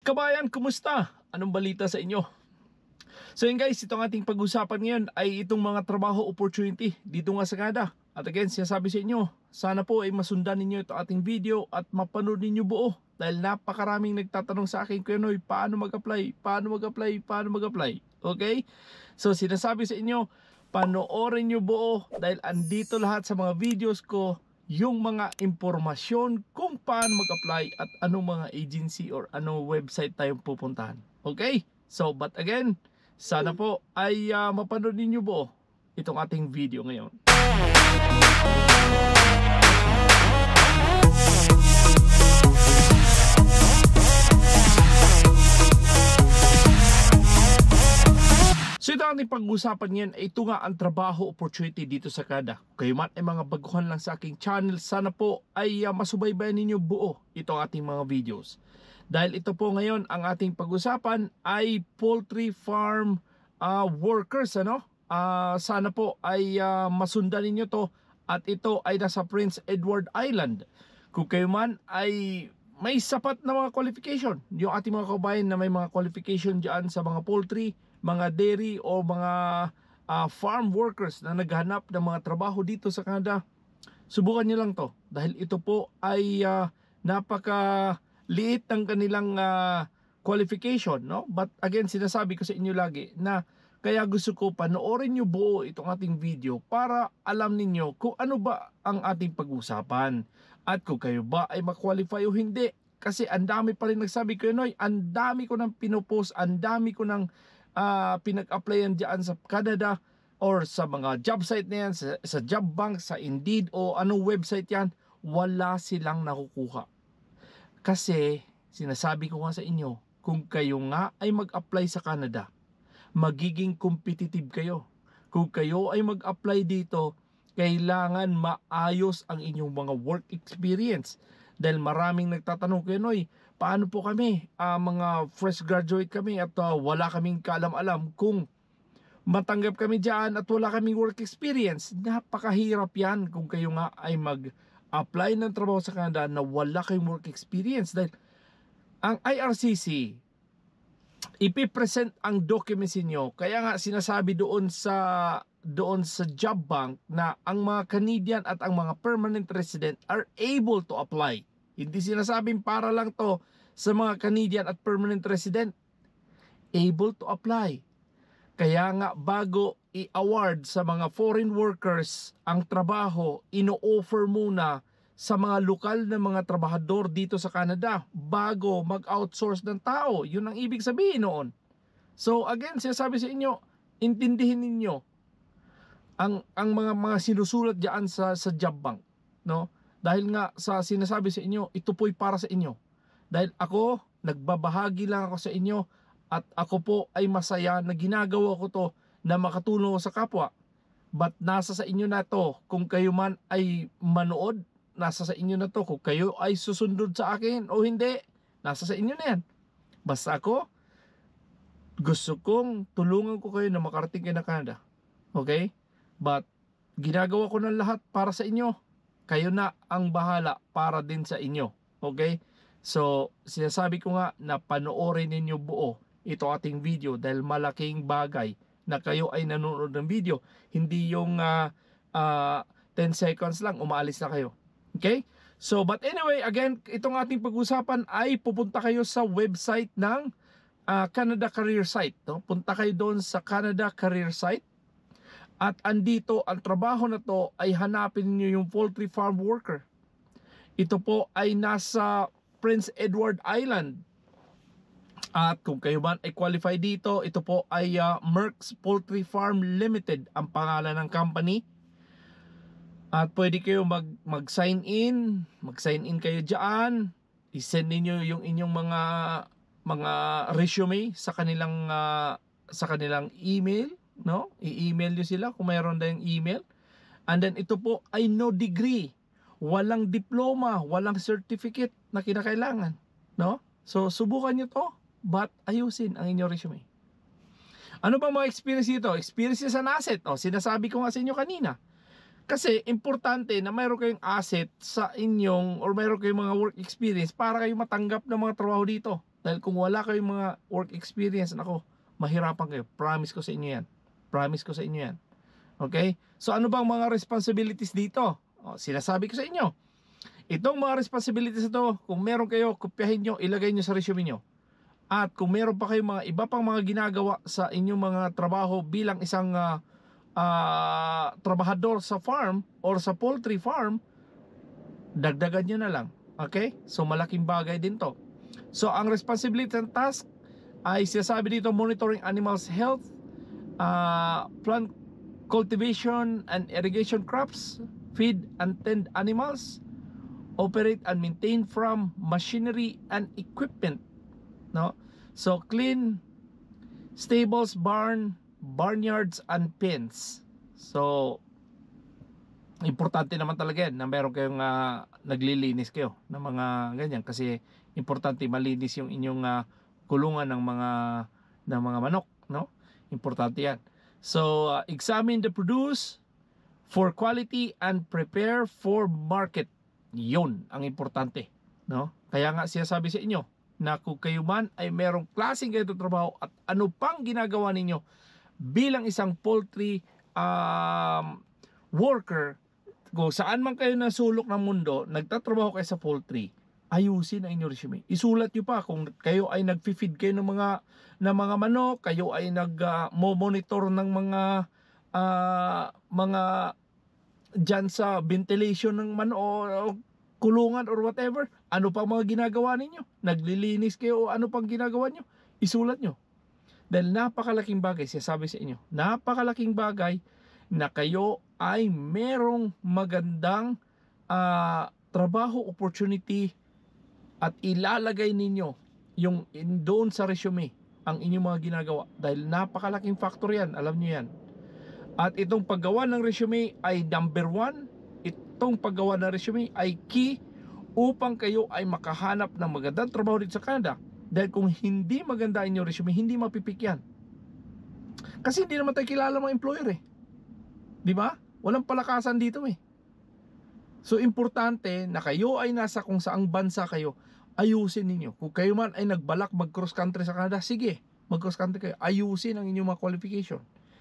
Kabayan, kumusta? Anong balita sa inyo? So yun guys, itong ating pag-usapan ngayon ay itong mga trabaho opportunity dito nga sa Canada. At again, sinasabi sa inyo, sana po ay masundan ninyo itong ating video at mapanood ninyo buo. Dahil napakaraming nagtatanong sa akin, Kuya Noy, paano mag-apply? Paano mag-apply? Paano mag-apply? Okay? So sinasabi sa inyo, panoorin nyo buo dahil andito lahat sa mga videos ko yung mga impormasyon kung paano mag-apply at anong mga agency or anong website tayong pupuntahan. Okay? So, but again, sana po ay mapanood ninyo buo itong ating video ngayon. So ito ang ating pag-usapan ngayon, ito nga ang trabaho opportunity dito sa Canada. Kayo man ay mga baguhan lang sa aking channel, sana po ay masubaybayan ninyo buo itong ating mga videos. Dahil ito po ngayon ang ating pag-usapan ay poultry farm workers. Sana po ay masundan ninyo to at ito ay nasa Prince Edward Island. Kung kayo man ay may sapat na mga qualification, yung ating mga kabayan na may mga qualification dyan sa mga poultry, mga dairy o mga farm workers na naghanap ng mga trabaho dito sa Canada, subukan nyo lang to dahil ito po ay napakaliit ng kanilang qualification, no? But again, sinasabi ko sa inyo lagi na kaya gusto ko panoorin nyo buo itong ating video para alam ninyo kung ano ba ang ating pag-usapan at kung kayo ba ay makwalify o hindi. Kasi ang dami pa rin nagsabi, Kuya Noy, ang dami ko nang pinopost, ang dami ko nang pinag-applyan dyan sa Canada or sa mga job site na yan, sa job bank, sa Indeed o anong website yan, wala silang nakukuha. Kasi sinasabi ko nga sa inyo, kung kayo nga ay mag-apply sa Canada, magiging competitive kayo. Kung kayo ay mag-apply dito, kailangan maayos ang inyong mga work experience. Dahil maraming nagtatanong, Kuya Noy, paano po kami, mga fresh graduate kami at wala kaming kaalam-alam kung matanggap kami dyan at wala kaming work experience. Napakahirap yan kung kayo nga ay mag-apply ng trabaho sa Canada na wala kayong work experience. Dahil ang IRCC, ipipresent ang documents niyo. Kaya nga sinasabi doon sa job bank na ang mga Canadian at ang mga permanent resident are able to apply. Hindi sinasabing para lang to sa mga Canadian at permanent resident. Able to apply. Kaya nga bago i-award sa mga foreign workers ang trabaho, ino-offer muna sa mga lokal na mga trabahador dito sa Canada bago mag-outsource ng tao. Yun ang ibig sabihin noon. So again, sinasabi sa inyo, intindihin ninyo ang mga sinusulat diyan sa job bank, no? Dahil nga sa sinasabi sa inyo, ito po'y para sa inyo. Dahil ako, nagbabahagi lang ako sa inyo at ako po ay masaya na ginagawa ko to na makatulong sa kapwa. But nasa sa inyo na to kung kayo man ay manood, nasa sa inyo na to kung kayo ay susundod sa akin o hindi, nasa sa inyo na yan. Basta ako, gusto kong tulungan ko kayo na makarating kayo ng Canada. Okay? But ginagawa ko ng lahat para sa inyo. Kayo na ang bahala para din sa inyo. Okay? So, sinasabi ko nga na panoorin ninyo buo ito ating video dahil malaking bagay na kayo ay nanonood ng video. Hindi yung 10 seconds lang, umaalis na kayo. Okay? So, but anyway, again, itong ating pag-usapan ay pupunta kayo sa website ng Canada Career Site. No? Punta kayo doon sa Canada Career Site. At andito, ang trabaho na to ay hanapin niyo yung poultry farm worker. Ito po ay nasa Prince Edward Island. At kung kayo man ay qualify dito, ito po ay Merck's Poultry Farm Limited ang pangalan ng company. At pwede kayo mag-sign in kayo dyan. I-send niyo yung inyong mga resume sa kanilang email. No? I-email nyo sila kung mayroon tayong email. And then ito po ay no degree. Walang diploma, walang certificate na kinakailangan. No? So subukan nyo to, but ayusin ang inyong resume. Ano ba mga experience dito? Experience sa asset. Sinasabi ko nga sa inyo kanina. Kasi importante na mayroon kayong asset sa inyong or mayroon kayong mga work experience para kayo matanggap ng mga trabaho dito. Dahil kung wala kayong mga work experience, nako, mahirapan kayo. Promise ko sa inyo yan. Promise ko sa inyo yan. Okay? So ano bang mga responsibilities dito? Sinasabi ko sa inyo. Itong mga responsibilities ito, kung meron kayo, kopyahin nyo, ilagay nyo sa resume nyo. At kung meron pa kayong mga iba pang mga ginagawa sa inyong mga trabaho bilang isang trabahador sa farm or sa poultry farm, dagdagan nyo na lang. Okay? So malaking bagay din to. So ang responsibility and task ay sinasabi dito, monitoring animals health, plant cultivation and irrigation crops, feed and tend animals, operate and maintain farm machinery and equipment, no? So clean stables, barnyards and pens. So importante naman talaga yan na meron kayong naglilinis kayo ng mga ganyan, kasi importante malinis yung inyong kulungan ng mga manok, no? Importante yan. So examine the produce for quality and prepare for market. Yun ang importante, no? Kaya nga sinasabi sa inyo na kung kayo man ay merong klaseng ganito trabaho at ano pang ginagawa ninyo bilang isang poultry worker, kung saan man kayo nasulok ng mundo, nagtatrabaho kayo sa poultry, ayusin ang inyong resume. Isulat nyo pa kung kayo ay nag-feed kayo ng mga manok, kayo ay nag-monitor ng mga dyan sa ventilation ng manok o kulungan or whatever. Ano pa mga ginagawa ninyo? Naglilinis kayo o ano pang ginagawa nyo? Isulat nyo. Dahil napakalaking bagay, sinasabi sa inyo, napakalaking bagay na kayo ay merong magandang trabaho opportunity at ilalagay ninyo yung doon sa resume ang inyong mga ginagawa, dahil napakalaking factor yan, alam nyo yan. At itong paggawa ng resume ay number 1. Itong paggawa ng resume ay key upang kayo ay makahanap ng magandang trabaho dito sa Canada. Dahil kung hindi maganda inyong resume, hindi mapipikyan. Kasi hindi naman tayo kilala mga employer eh. Di ba? Walang palakasan dito eh. So importante na kayo ay nasa kung saang bansa kayo, ayusin ninyo. Kung kayo man ay nagbalak mag-cross country sa Canada, sige, mag-cross country kayo. Ayusin ang inyong mga qualification.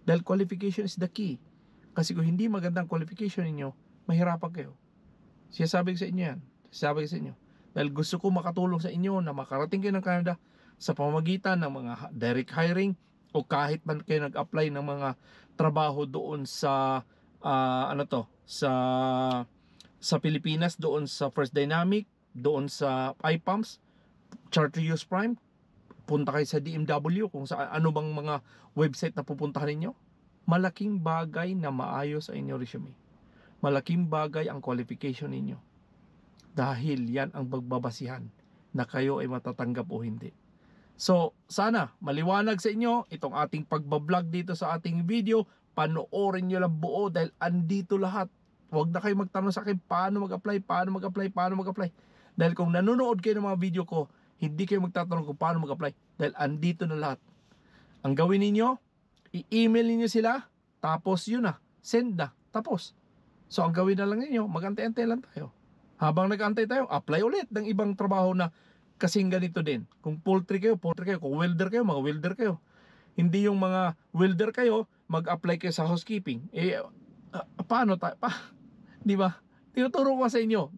Dahil qualification is the key. Kasi kung hindi magandang qualification ninyo, mahirapan kayo. Sinasabi ko sa inyo yan. Sinasabi ko sa inyo. Dahil gusto ko makatulong sa inyo na makarating kayo ng Canada sa pamamagitan ng mga direct hiring o kahit man kayo nag-apply ng mga trabaho doon sa sa Pilipinas, doon sa First Dynamic, doon sa iPumps, Charter Use Prime, punta kayo sa DMW kung sa ano bang mga website na pupuntahan ninyo. Malaking bagay na maayos sa inyong resume. Malaking bagay ang qualification ninyo. Dahil yan ang magbabasihan na kayo ay matatanggap o hindi. So, sana maliwanag sa inyo itong ating pagbablog dito sa ating video. Panoorin nyo lang buo dahil andito lahat. Huwag na kayo magtanong sa akin paano mag-apply. Dahil kung nanonood kayo ng mga video ko, hindi kayo magtatanong kung paano mag-apply. Dahil andito na lahat. Ang gawin ninyo, i-email ninyo sila, tapos yun na, send na, tapos. So ang gawin na lang ninyo, mag-antay-antay lang tayo. Habang nag-antay tayo, apply ulit ng ibang trabaho na kasing ganito din. Kung poultry kayo. Kung welder kayo, mga welder kayo. Hindi yung mga welder kayo, mag-apply kayo sa housekeeping. Paano tayo? Di ba? Tinuturo ko sa inyo.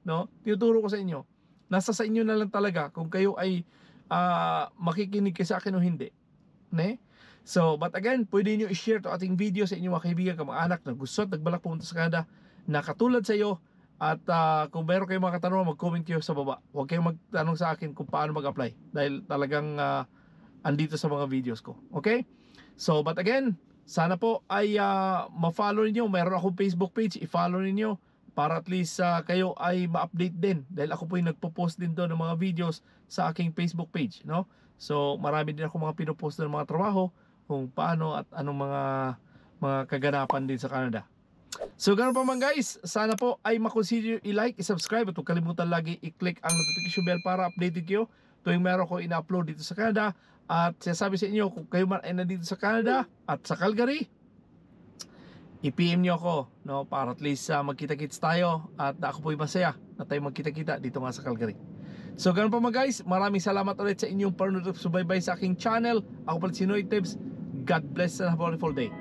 No? Tinuturo ko sa inyo. Nasa sa inyo na lang talaga kung kayo ay makikinig kayo sa akin o hindi. Ne? So, but again, pwede nyo i-share to ating video sa inyong mga kaibigan, kamag-anak na gusto at nagbalak pumunta sa Canada na katulad sa iyo. At kung meron kayong mga katanungan, mag-comment kayo sa baba. Huwag kayong magtanong sa akin kung paano mag-apply dahil talagang andito sa mga videos ko. Okay? So, but again, sana po ay ma-follow niyo. Meron akong Facebook page, i-follow niyo para at least kayo ay ma-update din. Dahil ako po yung nagpo-post din doon ng mga videos sa aking Facebook page, no? So, marami din ako mga pinopost ng mga trabaho kung paano at anong mga kaganapan din sa Canada. So, ganoon pa man guys, sana po ay makonsider i-like, i-subscribe at huwag kalimutan lagi i-click ang notification bell para updated kayo tuwing meron ko ina-upload dito sa Canada. At sinasabi sa inyo, kung kayo man ay nandito sa Canada at sa Calgary, i-PM nyo ako, no, para at least magkita-kits tayo at ako po'y masaya na tayo magkita-kita dito nga sa Calgary. So ganun pa mga guys, maraming salamat ulit sa inyong panonood at subaybay sa aking channel. Ako pala si Noy Tibbs. God bless and have a wonderful day.